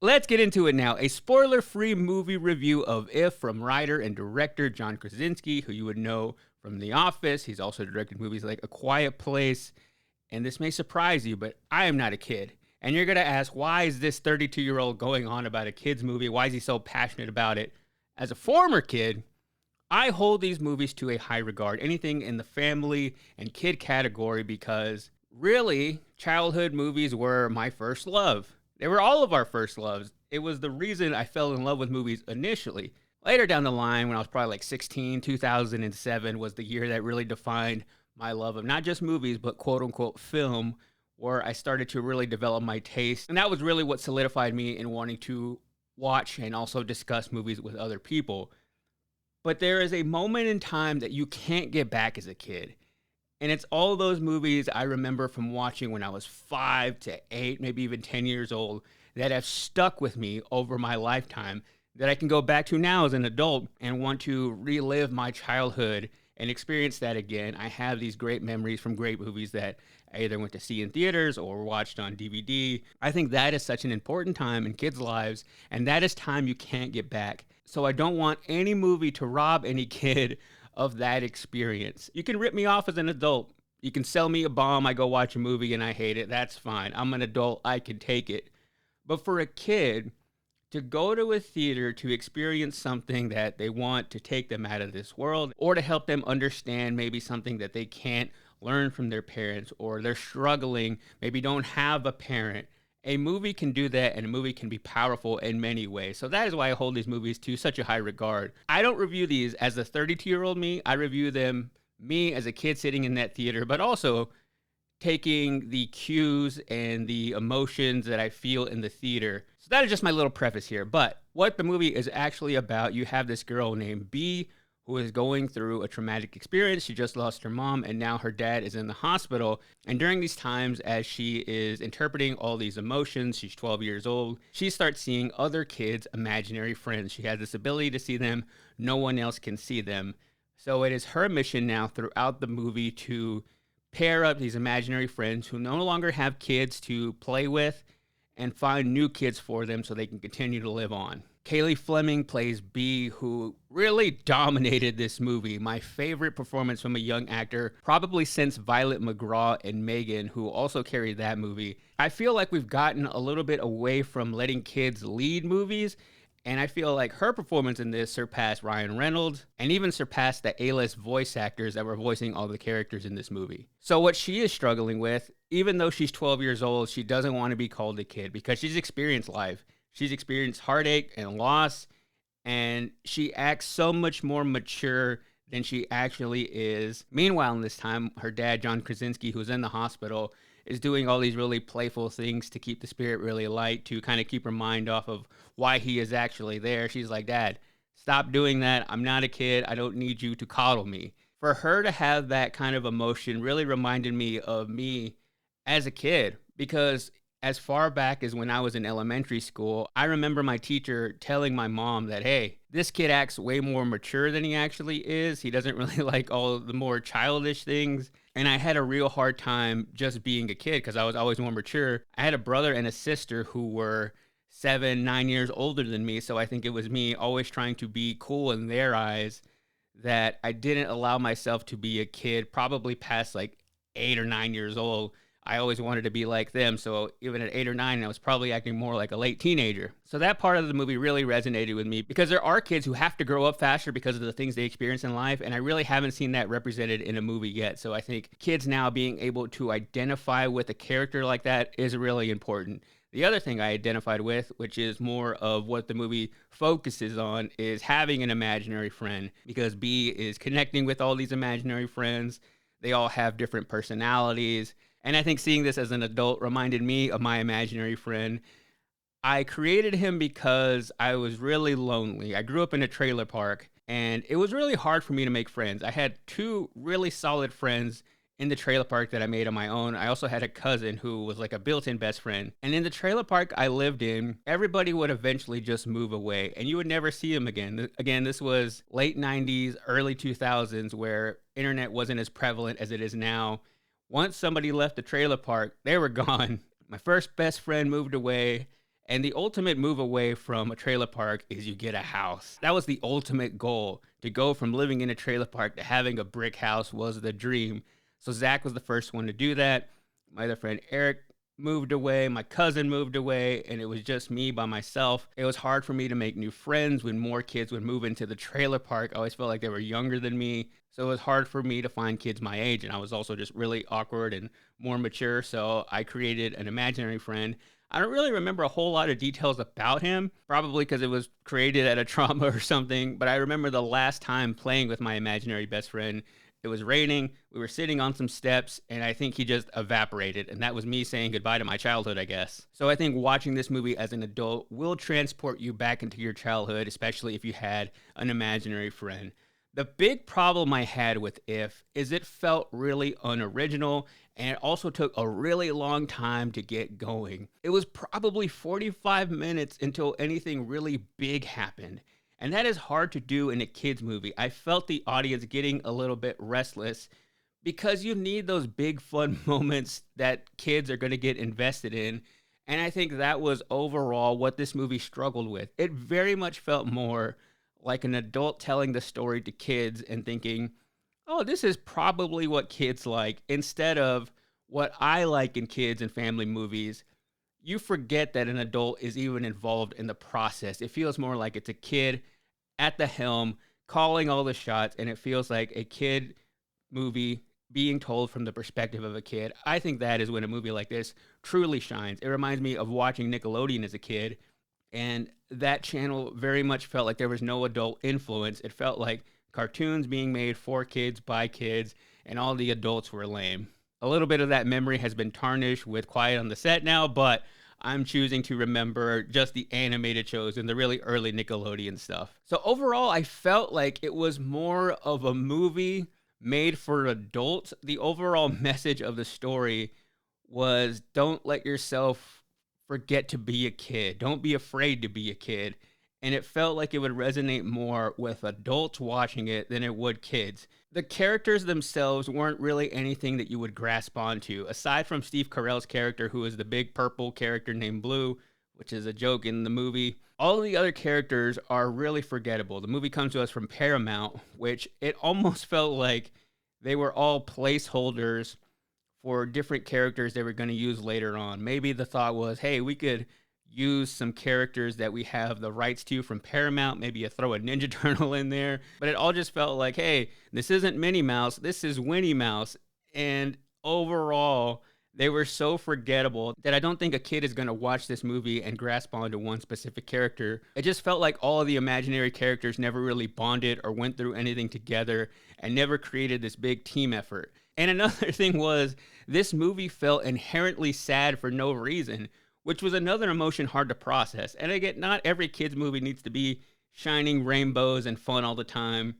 Let's get into it now. A spoiler-free movie review of If from writer and director John Krasinski, who you would know from The Office. He's also directed movies like A Quiet Place. And this may surprise you, but I am not a kid. And you're going to ask, why is this 32-year-old going on about a kid's movie? Why is he so passionate about it? As a former kid, I hold these movies to a high regard, anything in the family and kid category, because really, childhood movies were my first love. They were all of our first loves. It was the reason I fell in love with movies initially. Later down the line, when I was probably like 16, 2007 was the year that really defined my love of not just movies, but quote unquote film, where I started to really develop my taste. And that was really what solidified me in wanting to watch and also discuss movies with other people. But there is a moment in time that you can't get back as a kid. And it's all those movies I remember from watching when I was 5 to 8, maybe even 10 years old, that have stuck with me over my lifetime, that I can go back to now as an adult and want to relive my childhood and experience that again. I have these great memories from great movies that I either went to see in theaters or watched on DVD. I think that is such an important time in kids' lives, and that is time you can't get back. So I don't want any movie to rob any kid of that experience. You can rip me off as an adult. You can sell me a bomb, I go watch a movie and I hate it. That's fine. I'm an adult, I can take it. But for a kid to go to a theater to experience something that they want to take them out of this world, or to help them understand maybe something that they can't learn from their parents, or they're struggling, maybe don't have a parent, a movie can do that, and a movie can be powerful in many ways. So that is why I hold these movies to such a high regard. I don't review these as a 32-year-old me. I review them, me as a kid sitting in that theater, but also taking the cues and the emotions that I feel in the theater. So that is just my little preface here. But what the movie is actually about, you have this girl named B who is going through a traumatic experience. She just lost her mom, and now her dad is in the hospital. And during these times, as she is interpreting all these emotions, she's 12 years old, she starts seeing other kids' imaginary friends. She has this ability to see them. No one else can see them. So it is her mission now throughout the movie to pair up these imaginary friends who no longer have kids to play with and find new kids for them so they can continue to live on. Kaylee Fleming plays B, who really dominated this movie. My favorite performance from a young actor, probably since Violet McGraw and Megan, who also carried that movie. I feel like we've gotten a little bit away from letting kids lead movies, and I feel like her performance in this surpassed Ryan Reynolds and even surpassed the A-list voice actors that were voicing all the characters in this movie. So what she is struggling with, even though she's 12 years old, she doesn't want to be called a kid because she's experienced life. She's experienced heartache and loss, and she acts so much more mature than she actually is. Meanwhile, in this time, her dad, John Krasinski, who's in the hospital, is doing all these really playful things to keep the spirit really light, to kind of keep her mind off of why he is actually there. She's like, Dad, stop doing that. I'm not a kid. I don't need you to coddle me. For her to have that kind of emotion really reminded me of me as a kid, because as far back as when I was in elementary school, I remember my teacher telling my mom that, hey, this kid acts way more mature than he actually is. He doesn't really like all the more childish things. And I had a real hard time just being a kid because I was always more mature. I had a brother and a sister who were 7, 9 years older than me. So I think it was me always trying to be cool in their eyes that I didn't allow myself to be a kid, probably past like 8 or 9 years old. I always wanted to be like them. So even at 8 or 9, I was probably acting more like a late teenager. So that part of the movie really resonated with me because there are kids who have to grow up faster because of the things they experience in life. And I really haven't seen that represented in a movie yet. So I think kids now being able to identify with a character like that is really important. The other thing I identified with, which is more of what the movie focuses on, is having an imaginary friend, because B is connecting with all these imaginary friends. They all have different personalities. And I think seeing this as an adult reminded me of my imaginary friend. I created him because I was really lonely. I grew up in a trailer park, and it was really hard for me to make friends. I had 2 really solid friends in the trailer park that I made on my own. I also had a cousin who was like a built-in best friend. And in the trailer park I lived in, everybody would eventually just move away, and you would never see them again. Again, this was late 90s, early 2000s, where internet wasn't as prevalent as it is now. Once somebody left the trailer park, they were gone. My first best friend moved away, And the ultimate move away from a trailer park is you get a house. That was the ultimate goal. To go from living in a trailer park to having a brick house was the dream. So Zach was the first one to do that. My other friend Eric moved away, my cousin moved away, and it was just me by myself. It was hard for me to make new friends when more kids would move into the trailer park. I always felt like they were younger than me. So it was hard for me to find kids my age. And I was also just really awkward and more mature. So I created an imaginary friend. I don't really remember a whole lot of details about him, probably because it was created at a trauma or something. But I remember the last time playing with my imaginary best friend. It was raining. We were sitting on some steps, and I think he just evaporated. And that was me saying goodbye to my childhood, I guess. So I think watching this movie as an adult will transport you back into your childhood, especially if you had an imaginary friend. The big problem I had with If is it felt really unoriginal, and it also took a really long time to get going. It was probably 45 minutes until anything really big happened. And that is hard to do in a kids movie. I felt the audience getting a little bit restless because you need those big fun moments that kids are going to get invested in. And I think that was overall what this movie struggled with. It very much felt more like an adult telling the story to kids and thinking, oh, this is probably what kids like, instead of what I like in kids and family movies. You forget that an adult is even involved in the process. It feels more like it's a kid at the helm calling all the shots, and it feels like a kid movie being told from the perspective of a kid. I think that is when a movie like this truly shines. It reminds me of watching Nickelodeon as a kid, and that channel very much felt like there was no adult influence. It felt like cartoons being made for kids by kids, and all the adults were lame. A little bit of that memory has been tarnished with Quiet on the Set now, but I'm choosing to remember just the animated shows and the really early Nickelodeon stuff. So overall, I felt like it was more of a movie made for adults. The overall message of the story was don't let yourself forget to be a kid. Don't be afraid to be a kid. And it felt like it would resonate more with adults watching it than it would kids. The characters themselves weren't really anything that you would grasp onto, aside from Steve Carell's character, who is the big purple character named Blue, which is a joke in the movie. All of the other characters are really forgettable. The movie comes to us from Paramount, which it almost felt like they were all placeholders for different characters they were going to use later on. Maybe the thought was, hey, we could use some characters that we have the rights to from Paramount. Maybe you throw a Ninja Turtle in there. But it all just felt like, hey, this isn't Minnie Mouse, this is Winnie Mouse. And overall, they were so forgettable that I don't think a kid is going to watch this movie and grasp onto one specific character. It just felt like all of the imaginary characters never really bonded or went through anything together and never created this big team effort. And another thing was, this movie felt inherently sad for no reason, which was another emotion hard to process. And I get not every kid's movie needs to be shining rainbows and fun all the time.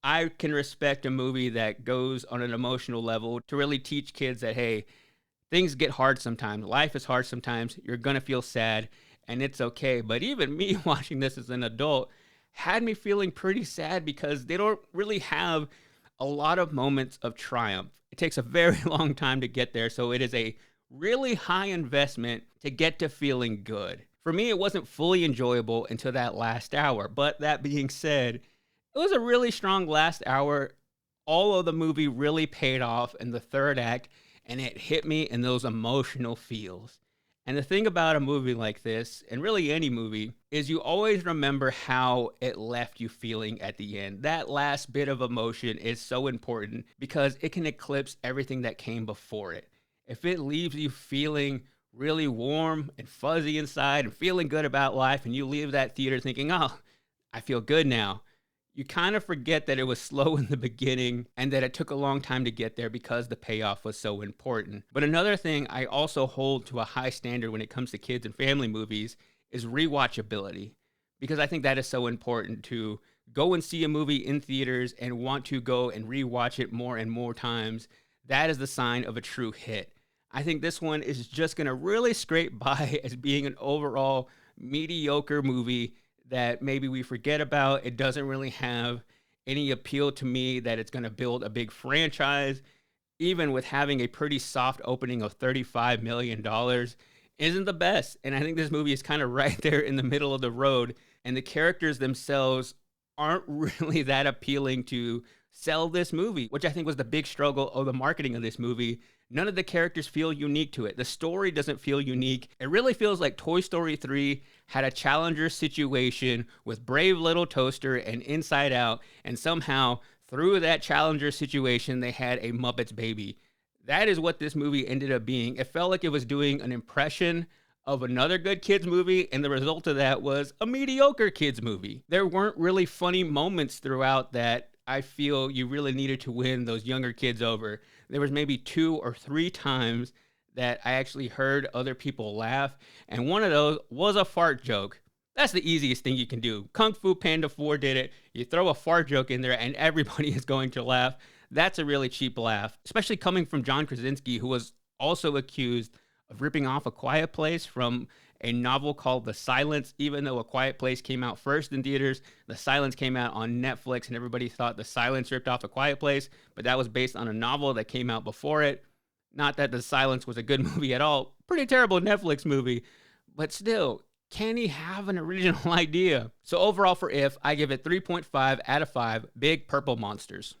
I can respect a movie that goes on an emotional level to really teach kids that, hey, things get hard sometimes. Life is hard sometimes. You're going to feel sad, and it's okay. But even me watching this as an adult had me feeling pretty sad because they don't really have a lot of moments of triumph. It takes a very long time to get there, so it is a really high investment to get to feeling good. For me, it wasn't fully enjoyable until that last hour. But that being said, it was a really strong last hour. All of the movie really paid off in the third act, and it hit me in those emotional feels. And the thing about a movie like this, and really any movie, is you always remember how it left you feeling at the end. That last bit of emotion is so important because it can eclipse everything that came before it. If it leaves you feeling really warm and fuzzy inside and feeling good about life, and you leave that theater thinking, oh, I feel good now, you kind of forget that it was slow in the beginning and that it took a long time to get there because the payoff was so important. But another thing I also hold to a high standard when it comes to kids and family movies is rewatchability, because I think that is so important to go and see a movie in theaters and want to go and rewatch it more and more times. That is the sign of a true hit. I think this one is just going to really scrape by as being an overall mediocre movie that maybe we forget about. It doesn't really have any appeal to me that it's going to build a big franchise. Even with having a pretty soft opening of $35 million, isn't the best. And I think this movie is kind of right there in the middle of the road. And the characters themselves aren't really that appealing to sell this movie, which I think was the big struggle of the marketing of this movie. None of the characters feel unique to it. The story doesn't feel unique. It really feels like Toy Story 3 had a challenger situation with Brave Little Toaster and Inside Out, and somehow through that challenger situation, they had a Muppets baby. That is what this movie ended up being. It felt like it was doing an impression of another good kids movie, and the result of that was a mediocre kids movie. There weren't really funny moments throughout that I feel you really needed to win those younger kids over. There was maybe 2 or 3 times that I actually heard other people laugh, and one of those was a fart joke. That's the easiest thing you can do. Kung Fu Panda 4 did it. You throw a fart joke in there, and everybody is going to laugh. That's a really cheap laugh, especially coming from John Krasinski, who was also accused of ripping off A Quiet Place from a novel called The Silence. Even though A Quiet Place came out first in theaters, The Silence came out on Netflix, and everybody thought The Silence ripped off A Quiet Place, but that was based on a novel that came out before it. Not that The Silence was a good movie at all. Pretty terrible Netflix movie, but still, can he have an original idea? So overall for If, I give it 3.5 out of 5 big purple monsters.